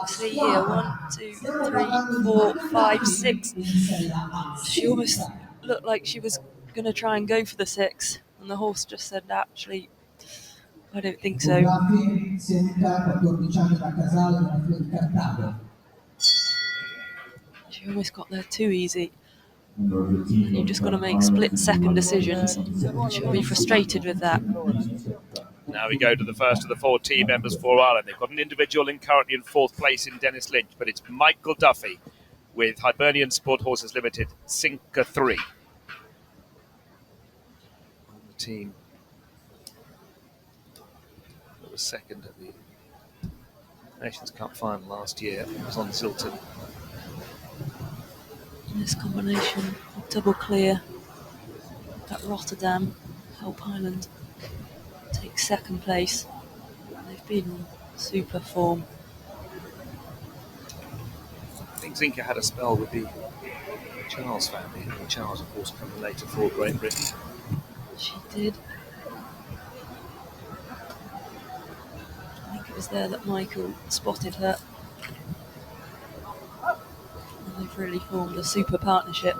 See here, 1, 2, 3, 4, 5, 6. She almost looked like she was going to try and go for the 6, and the horse just said, actually, I don't think so. She almost got there too easy. And you've just got to make split-second decisions. She'll be frustrated with that.
Now we go to the first of the 4 team members for Ireland. They've got an individual currently in 4th place in Dennis Lynch, but it's Michael Duffy with Hibernian Sport Horses Limited, Sinker 3. On the team that was second at the Nations Cup final last year. It was on Zilton.
This combination of double clear at Rotterdam, Help Island takes 2nd place. They've been in super form.
I think Zinker had a spell with the Charles family, and Charles, of course, coming later for Great Britain.
She did. I think it was there that Michael spotted her. And they've really formed a super partnership.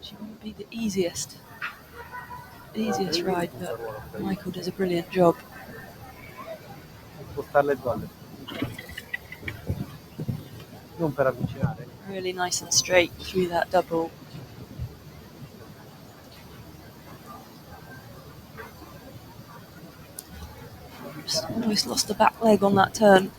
She wouldn't be the easiest ride, but Michael does a brilliant job. Really nice and straight through that double. Just almost lost the back leg on that turn.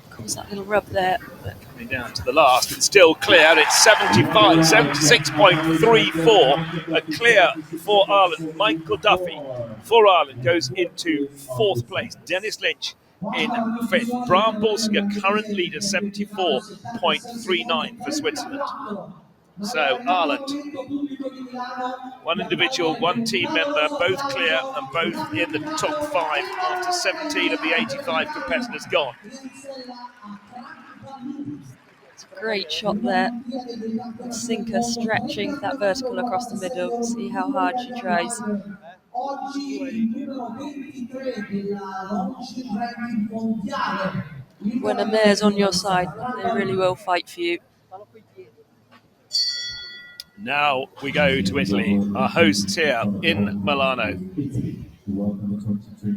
Caused that little rub there. But
coming down to the last, it's still clear. It's 76.34. A clear for Ireland. Michael Duffy for Ireland goes into 4th place. Dennis Lynch in 5th. Bram Bolsinger, current leader, 74.39 for Switzerland. So Ireland, 1 individual, 1 team member, both clear and both in the top 5 after 17 of the 85 competitors gone.
it's a great shot there. Sinker stretching that vertical across the middle. See how hard she tries. When a mare's on your side, they really will fight for you.
Now we go to Italy, our hosts here in Milano.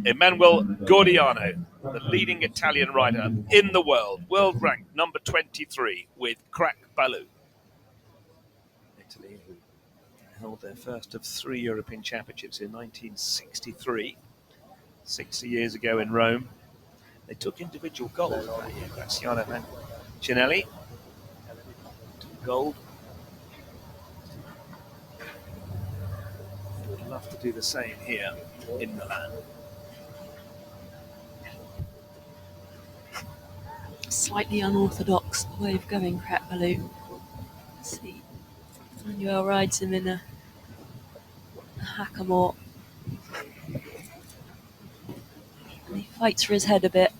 Emanuele Gordiano, the leading Italian rider in the world ranked number 23 with Crack Baloo. Italy, who held their first of 3 European Championships in 1963, 60 years ago in Rome. They took individual gold that year. Graziano Mancinelli gold. Would love to do the same here in Milan.
Slightly unorthodox way of going, Crack Baloo. Let's see. Manuel rides him in a hackamore. And he fights for his head a bit.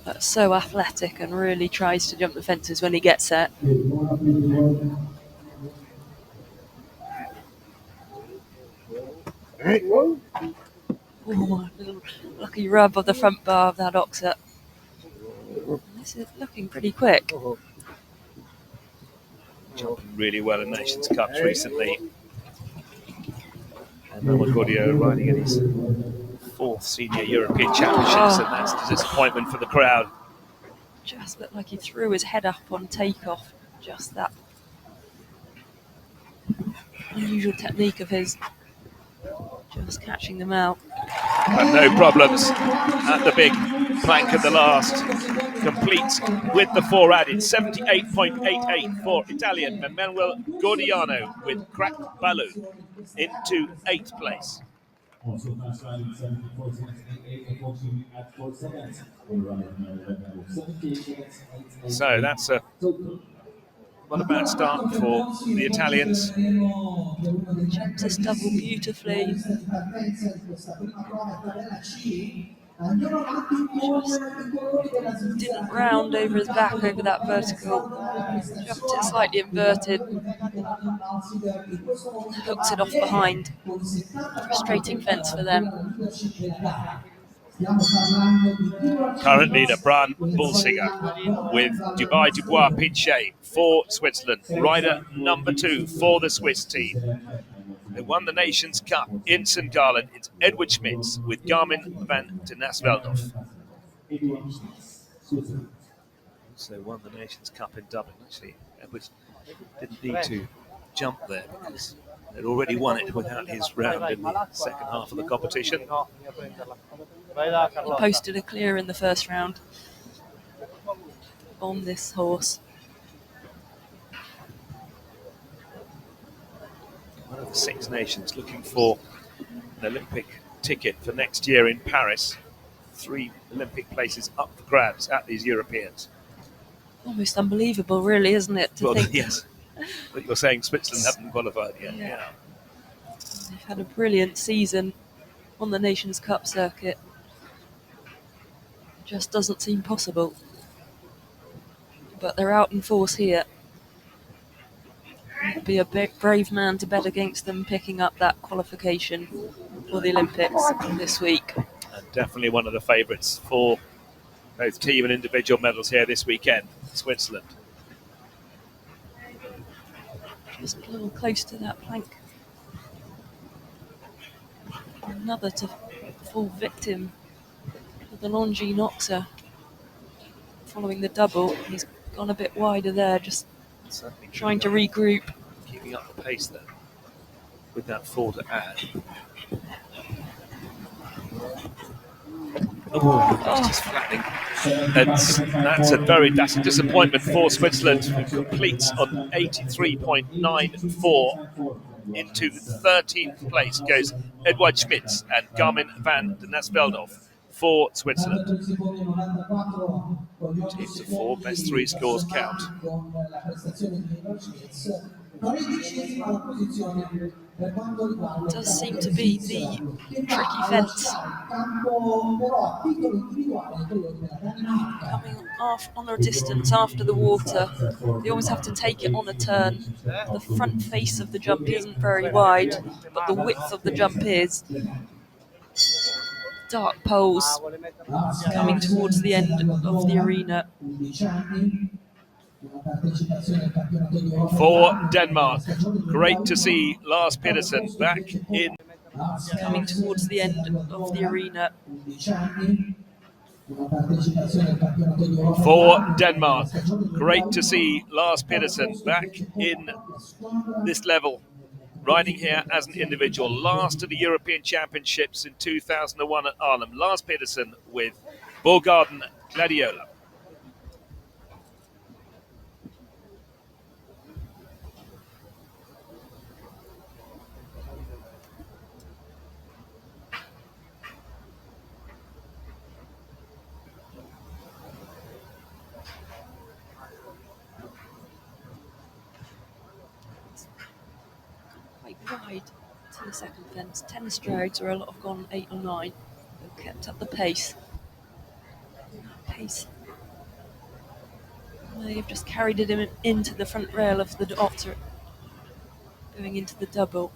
But so athletic and really tries to jump the fences when he gets set. Oh, a little lucky rub of the front bar of that oxer. This is looking pretty quick.
Jumping really well in Nations Cups recently. And Gordio riding in his 4th senior European Championships, and that's a disappointment for the crowd.
Just looked like he threw his head up on takeoff. Just that unusual technique of his. Just catching them out.
But no problems at the big plank at the last. Complete with the 4 added. 78.88 for Italian Manuel Gordiano with Crack Baloo into 8th place.
Also fast riding 74 seconds, 8 at 4 seconds.
So that's not a bad start for the Italians.
Jumps this double beautifully. Just didn't round over his back over that vertical. Jumped it slightly inverted. Hooks it off behind. Frustrating fence for them.
Current leader Bran Bullsinger with Dubai Dubois Pinchet for Switzerland. Rider number 2 for the Swiss team. They won the Nations Cup in St. Gallen. It's Edward Schmitz with Garmin van de Nasveldorf. So won the Nations Cup in Dublin. Actually, Edward didn't need to jump there because they'd already won it without his round in the second half of the competition.
He posted a clear in the first round on this horse.
One of the 6 nations looking for an Olympic ticket for next year in Paris. 3 Olympic places up for grabs at these Europeans.
Almost unbelievable, really, isn't it? To think
yes. But you're saying Switzerland haven't qualified yet.
Yeah. They've had a brilliant season on the Nations Cup circuit. Just doesn't seem possible. But they're out in force here. It'd be a brave man to bet against them picking up that qualification for the Olympics this week.
And definitely one of the favourites for both team and individual medals here this weekend, Switzerland.
Just a little close to that plank. Another to fall victim to the Longines Oxer. Following the double, he's gone a bit wider there, just trying to regroup.
Keeping up the pace there with that 4 to add. Just flattening. That's a disappointment for Switzerland, who completes on 83.94. Into 13th place goes Edward Schmitz and Garmin van de Nasveldorf for Switzerland. Teams of 4, best 3 scores count.
Does seem to be the tricky fence. Coming off on a distance after the water, they always have to take it on a turn. The front face of the jump isn't very wide, but the width of the jump is. Dark poles coming towards the end of the arena.
For Denmark, great to see Lars Pedersen back in.
Coming towards the end of the arena.
For Denmark, great to see Lars Pedersen back in this level, riding here as an individual. Last of the European Championships in 2001 at Arnhem. Lars Pedersen with Borgarden Gladiola.
quite wide to the second fence. 10 strides, or a lot have gone 8 or 9. They've kept up the pace. They have just carried it into the front rail of the Doctor, going into the double.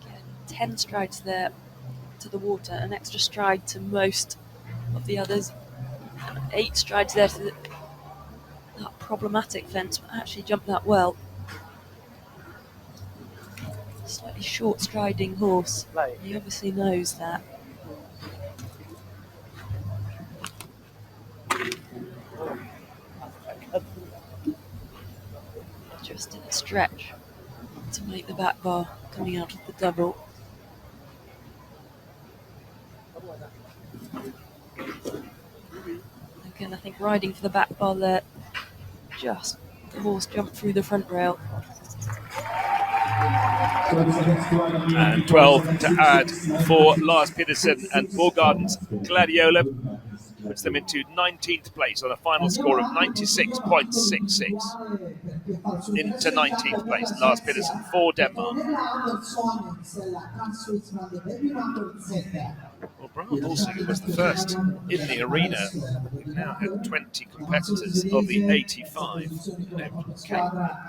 Again, 10 strides there to the water, an extra stride to most of the others, 8 strides there to that problematic fence, but actually jumped that well. Slightly short striding horse. He obviously knows that. Just in a stretch to make the back bar coming out of the double. Again, I think riding for the back bar there, just the horse jumped through the front rail.
And 12 to add for Lars Pedersen, and Borgarden's Gladiola puts them into 19th place on a final score of 96.66. Into 19th place, Lars Pedersen for Denmark. Well, Braham Hulsinger was the first in the arena. We've now had 20 competitors of the 85.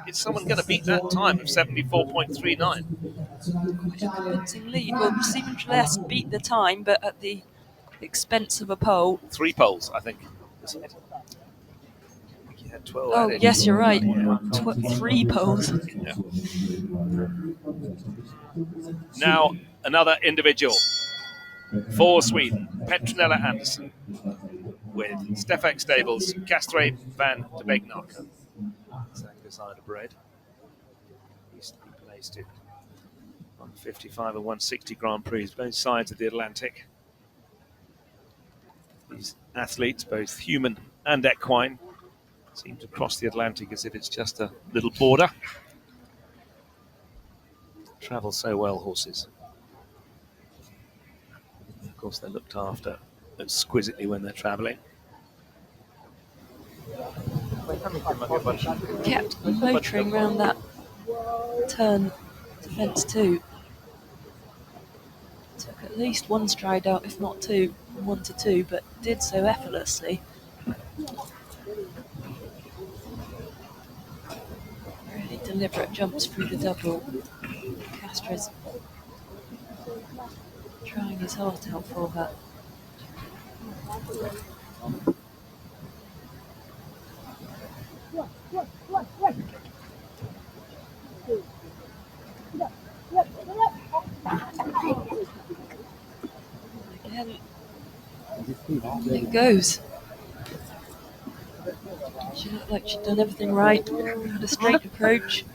Is someone going to beat that time of 74.39?
Quite a convincing lead. Well, Stephen Trellis beat the time, but at the expense of a pole.
3 poles, I think. He had 12
Oh,
added.
yes, you're right. 3 poles.
Yeah. Now, another individual for Sweden, Petronella Andersson, with Stefak Stables, Castre van de Beeknaker. Side of bread. Used to be placed in 155 and 160 Grand Prix, both sides of the Atlantic. These athletes, both human and equine, seem to cross the Atlantic as if it's just a little border. Travel so well, horses. And of course, they're looked after exquisitely when they're traveling.
Kept motoring around that turn to fence 2. Took at least 1 stride out, if not 2, from 1 to 2, but did so effortlessly. Really deliberate jumps through the double. Castra's trying his heart out for her. Again, it goes. She looked like she'd done everything right, had a straight approach.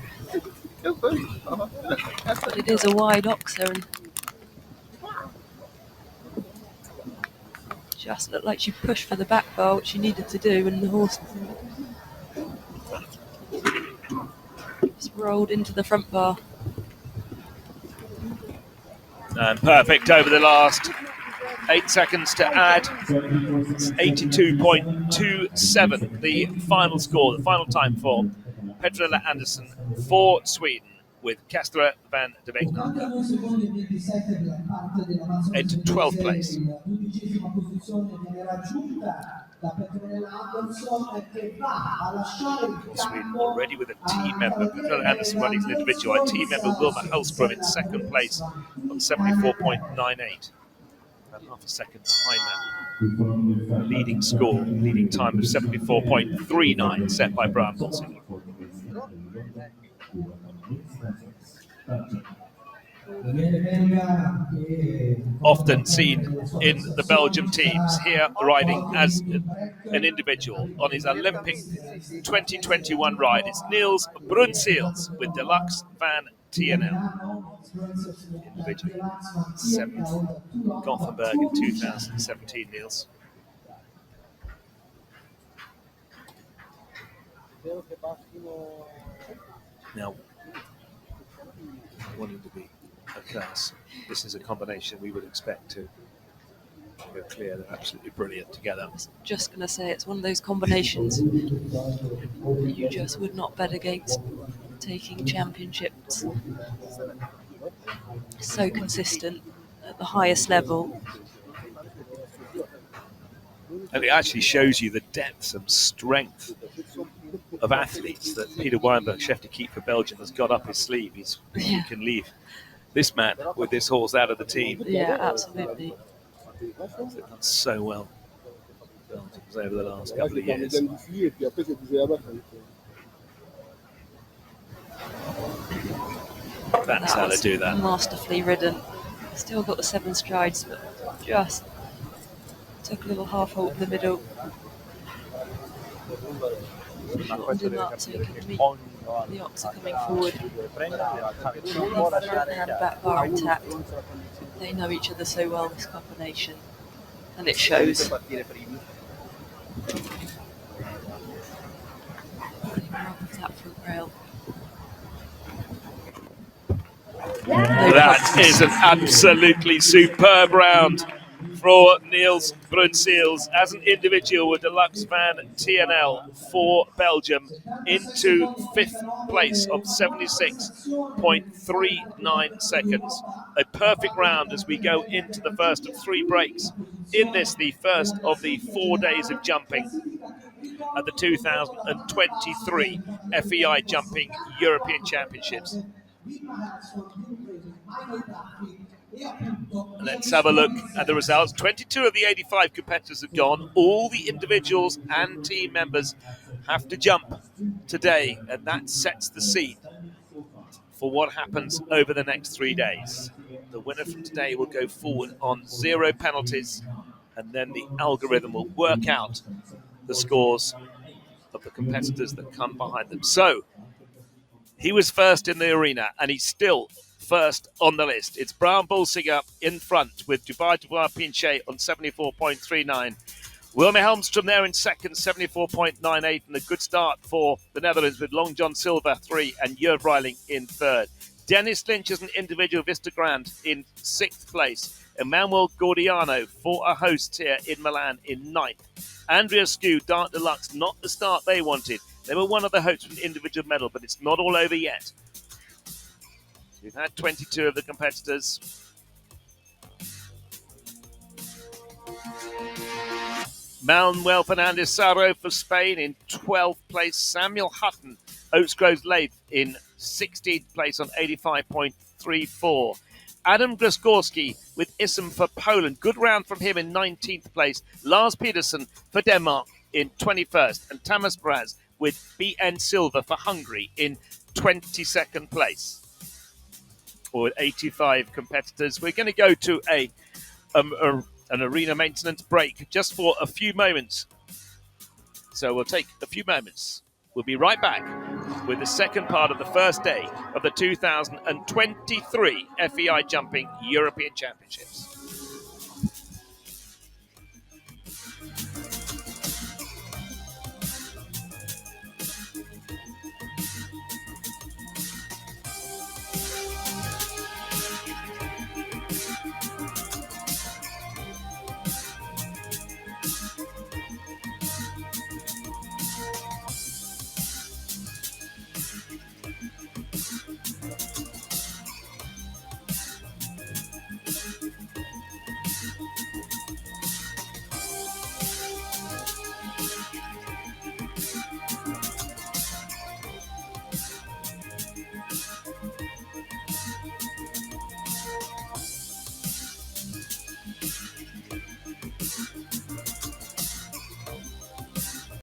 But it is a wide oxer, and just looked like she pushed for the back bar, which she needed to do, and the horse just rolled into the front bar.
And perfect over the last 8 seconds to add. It's 82.27, the final score, the final time for Petronella Andersson for Sweden, with Castra van de Beeknaker into 12th place. Sweden already with a team member. Petronella Andersson running as an individual. Our team member Wilma Hellstrom in 2nd place on 74.98. About half a second behind that leading score, leading time of 74.39 set by Braham Hulsinger. Often seen in the Belgium teams, here riding as an individual on his Olympic 2021 ride. It's Niels Brunseels with Deluxe Van TNL. Individually, 7th, Gothenburg in 2017, Niels. Now, wanting to be a curse. This is a combination we would expect to go clear. They're absolutely brilliant together.
I was just going to say, it's one of those combinations you just would not bet against taking championships. So consistent at the highest level.
And it actually shows you the depth and strength of athletes that Peter Weinberg, chef de keep for Belgium, has got up his sleeve. He can leave this man with this horse out of the team.
Yeah, absolutely.
They've done so well, Belgians, over the last couple of years. That's how they do that.
Masterfully ridden. Still got the 7 strides, but just took a little half hold in the middle. Shortened him up so he could meet the oxer coming forward. Front and back bar intact. They know each other so well, this combination, and it shows. That front rail.
That is an absolutely superb round for Niels Brunsels as an individual with Deluxe Van TNL for Belgium into 5th place of 76.39 seconds. A perfect round as we go into the first of 3 breaks in this, the first of the 4 days of jumping at the 2023 FEI Jumping European Championships. Let's have a look at the results. 22 of the 85 competitors have gone. All the individuals and team members have to jump today, and that sets the scene for what happens over the next 3 days. The winner from today will go forward on 0 penalties, and then the algorithm will work out the scores of the competitors that come behind them. So, he was first in the arena, and he's still first on the list. It's Brown Bullsinger in front with Dubai Pinchet on 74.39. Wilmer Helmstrom there in second, 74.98, and a good start for the Netherlands with Long John Silver 3 and Jurg Reiling in third. Dennis Lynch as an individual, Vista Grand in 6th place. Emmanuel Gordiano for a host here in Milan in 9th. Andrea Skew, Dart Deluxe, not the start they wanted. They were one of the hopes for an individual medal, but it's not all over yet. We've had 22 of the competitors. Manuel Fernandez Saro for Spain in 12th place. Samuel Hutton, Oaks Groves Lathe in 16th place on 85.34. Adam Grzegorski with Issam for Poland. Good round from him in 19th place. Lars Pedersen for Denmark in 21st. And Tamas Braz with BN Silva for Hungary in 22nd place. Or 85 competitors. We're going to go to an arena maintenance break just for a few moments. So we'll take a few moments. We'll be right back with the second part of the first day of the 2023 FEI Jumping European Championships.